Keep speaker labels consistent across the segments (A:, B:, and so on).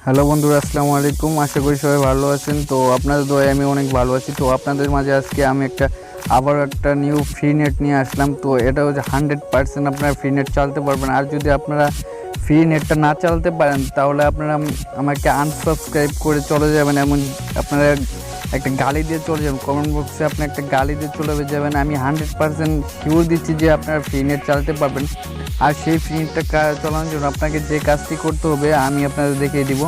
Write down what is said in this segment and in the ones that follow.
A: Hello বন্ধুরা, আসসালামু আলাইকুম। আশা করি সবাই ভালো আছেন। তো আপনাদের দোয়ায় আমি অনেক ভালো আছি। তো আপনাদের মাঝে আজকে আমি আবার একটা নিউ ফ্রি নেট নিয়ে আসলাম। তো এটা হচ্ছে 100% আপনারা ফ্রি নেট চালাতে পারবেন। আর যদি আপনারা ফ্রি নেটটা না চালাতে পারেন তাহলে আপনারা আমাকে আনসাবস্ক্রাইব করে চলে যাবেন। এমন আপনারা একটা গালি দিয়ে চলে যাবেন, কমেন্ট বক্সে আপনি একটা গালি দিয়ে চলে যাবেন। আমি 100% শিওর দিচ্ছি যে আপনারা ফ্রি নেট চালাতে পারবেন। আর সেই ফ্রি নেটটা চালানোর জন্য আপনাকে যে কাজটি করতে হবে আমি আপনাদের দেখিয়ে দিব।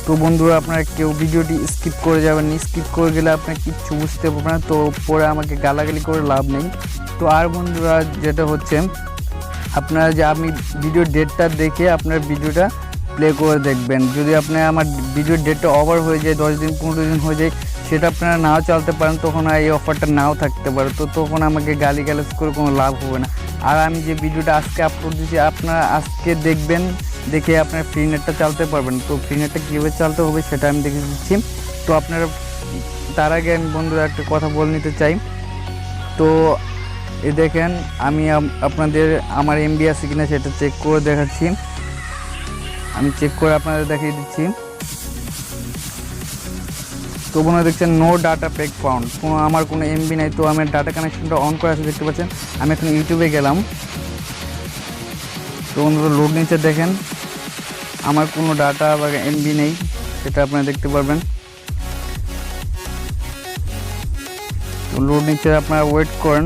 A: তো বন্ধুরা, আপনারা কেউ ভিডিওটি স্কিপ করে যাবেন, স্কিপ করে গেলে আপনার কিচ্ছু বুঝতে পারবেন না। তো পরে আমাকে গালাগালি করে লাভ নেই। তো আর বন্ধুরা, যেটা হচ্ছে আপনারা যে আমি ভিডিও ডেটটা দেখে আপনার ভিডিওটা প্লে করে দেখবেন। যদি আপনি আমার ভিডিওর ডেটটা ওভার হয়ে যায়, 10 দিন 15 দিন হয়ে যায়, সেটা আপনারা নাও চালাতে পারেন, তখন আর এই অফারটা নাও থাকতে পারে। তো তখন আমাকে গালিগালাজ করে কোনো লাভ হবে না। আর আমি যে ভিডিওটা আজকে আপলোড দিচ্ছি আপনারা আজকে দেখবেন, দেখে আপনার ফ্রি নেটটা চালাতে পারবেন। তো ফ্রি নেটটা কীভাবে চালাতে হবে সেটা আমি দেখে দিচ্ছি। তো আপনারা তার আগে আমি বন্ধুরা একটা কথা বলে নিতে চাই। তো দেখেন, আমি আপনাদের আমার এমবি আছে কিনা সেটা চেক করে দেখাচ্ছি। আমি চেক করে আপনাদের দেখিয়ে দিচ্ছি। তো বন্ধুরা দেখছেন নো ডাটা প্যাক ফাউন্ড, আমার কোনো এমবি নাই। তো আমার ডাটা কানেকশনটা অন করে আছে, দেখতে পাচ্ছেন। আমি এখন ইউটিউবে গেলাম। তো বন্ধুরা লোড নিচে দেখেন আমার কোনো ডাটা বা এমবি নেই, সেটা আপনারা দেখতে পারবেন। তো লোড নিচে আপনারা ওয়েট করেন,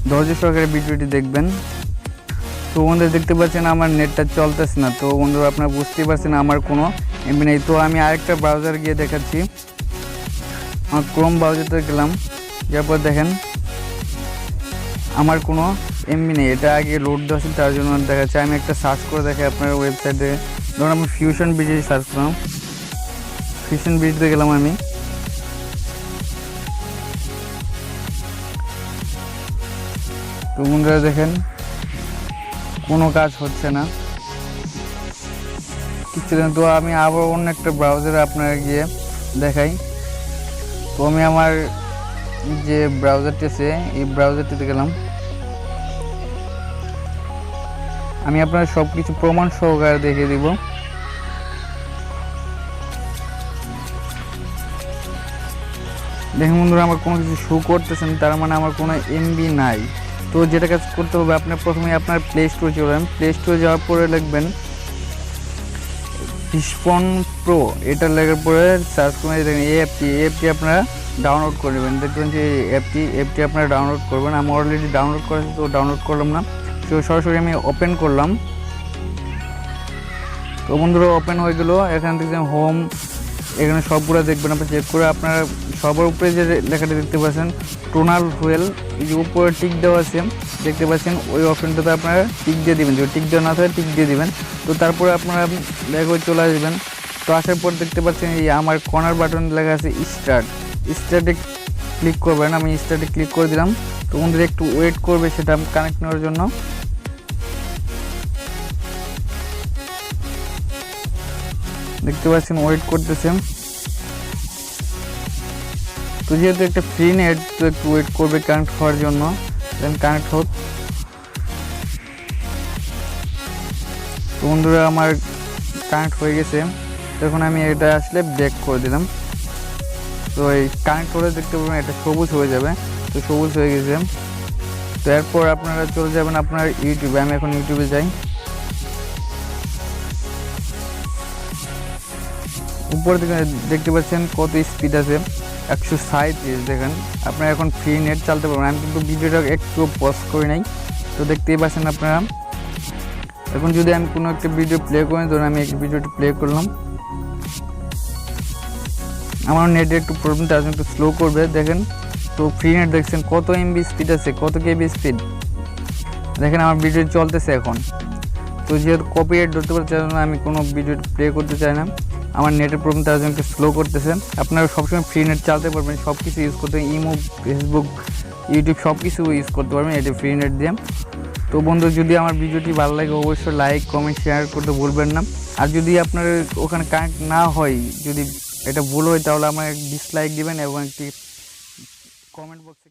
A: ধৈর্য সহকারে ভিডিওটি দেখবেন। তো বন্ধুরা দেখতে পাচ্ছেন আমার নেটটা চলতেছে না। তো বন্ধুরা আপনারা বুঝতেই পারছেন আমার কোনো এমবি নেই। তো আমি আরেকটা ব্রাউজার গিয়ে দেখাচ্ছি। আমার ক্রোম ব্রাউজারতে গেলাম, যার পর দেখেন আমার কোনো এমবি নেই। এটা আগে লোড দেওয়া ছিল, তার জন্য দেখাচ্ছে। আমি একটা সার্চ করে দেখাই আপনার ওয়েবসাইটে। ধরুন আমি ফিউশন ব্রিজে সার্চ করলাম, ফিউশন ব্রিজতে গেলাম আমি। তো বন্ধুরা দেখেন কোনো কাজ হচ্ছে না কিচ্ছু। তো আমি আবার অন্য একটা ব্রাউজারে আপনারা গিয়ে দেখাই। তো আমি আমার যে ব্রাউজারটি আছে এই ব্রাউজারটিতে গেলাম। আমি আপনার সব কিছু প্রমাণ সহকারে দেখিয়ে দিব। দেখুন বন্ধুরা, আমার কোনো কিছু শো করতেছেন, তার মানে আমার কোনো এমবি নাই। তো যেটা কাজ করতে হবে, আপনার প্রথমে আপনার প্লে স্টোরে চলেন। প্লে স্টোরে যাওয়ার পরে লিখবেন ফিশফোন প্রো, এটা লেখার পরে সার্চ করে দেখেন এই অ্যাপটি আপনারা ডাউনলোড করে নেবেন। দেখবেন যে অ্যাপটি আপনারা ডাউনলোড করবেন। আমি অলরেডি ডাউনলোড করেছি, তো ডাউনলোড করলাম না। তো সরাসরি আমি ওপেন করলাম। তো বন্ধুরা ওপেন হয়ে গেল। এখান থেকে হোম, এখানে সবগুলো দেখবেন। আপনি চেক করে আপনারা সবার উপরে যে লেখাটা দেখতে পাচ্ছেন টোনাল হুয়েল, এই যে উপরে টিক দেওয়া আছে দেখতে পাচ্ছেন, ওই অপশনটাতে আপনারা টিক দিয়ে দিবেন। যদি টিক দেওয়া না থাকে টিক দিয়ে দিবেন। তো তারপরে আপনারা ব্যাক হয়ে চলে আসবেন। তো আসার পর দেখতে পাচ্ছেন এই আমার কর্নার বাটন লেখা আছে স্টার্টে ক্লিক করবেন। আমি স্টার্টে ক্লিক করে দিলাম। তো বন্ধুরা একটু ওয়েট করবে সেটা কানেক্ট নেওয়ার জন্য। দেখতে পাচ্ছেন ওয়েট করতেছে। তো যেহেতু একটা ফ্রি নেট, তো একটু ওয়েট করবে কানেক্ট হওয়ার জন্য। দেন কানেক্ট হোক। তো বন্ধুরা আমার কানেক্ট হয়ে গেছে। তখন আমি এটা আসলে ব্যাক করে দিলাম। তো এই কানেক্ট করে দেখতে পাবেন এটা সবুজ হয়ে যাবে। তো সবুজ হয়ে গেছে। তো এরপর আপনারা চলে যাবেন আপনার ইউটিউবে। আমি এখন ইউটিউবে যাই। উপর থেকে দেখতে পাচ্ছেন কত স্পিড আছে, 137। দেখেন আপনারা এখন ফ্রি নেট চালাতে পারবেন। আমি কিন্তু ভিডিওটা একটু পজ করে নাই। তো দেখতেই পাচ্ছেন আপনারা। এখন যদি আমি কোনো একটা ভিডিও প্লে করি, ধরুন আমি একটা ভিডিওটি প্লে করলাম, আমার নেটে একটু প্রবলেম, তার জন্য একটু স্লো করবে। দেখেন তো ফ্রি নেট দেখছেন কত এমবি স্পিড আছে, কত কেবি স্পিড। দেখেন আমার ভিডিও চলতেছে এখন। তো যেহেতু কপিরাইট ধরতে পারে, তার জন্য আমি কোনো ভিডিও প্লে করতে চাই না। আমার নেটের প্রবলেম, তার জন্য একটু স্লো করতেছে। আপনারা সবসময় ফ্রি নেট চালাতে পারবেন, সব কিছু ইউজ করতে, ইমো, ফেসবুক, ইউটিউব সব কিছু ইউজ করতে পারবেন এটা ফ্রি নেট দিয়ে। তো বন্ধু, যদি আমার ভিডিওটি ভালো লাগে অবশ্যই লাইক কমেন্ট শেয়ার করতে ভুলবেন না। আর যদি আপনার ওখানে কানেক্ট না হয়, যদি এটা ভুল হয়, তাহলে আমার ডিসলাইক দিবেন এবং একটি কমেন্ট বক্সে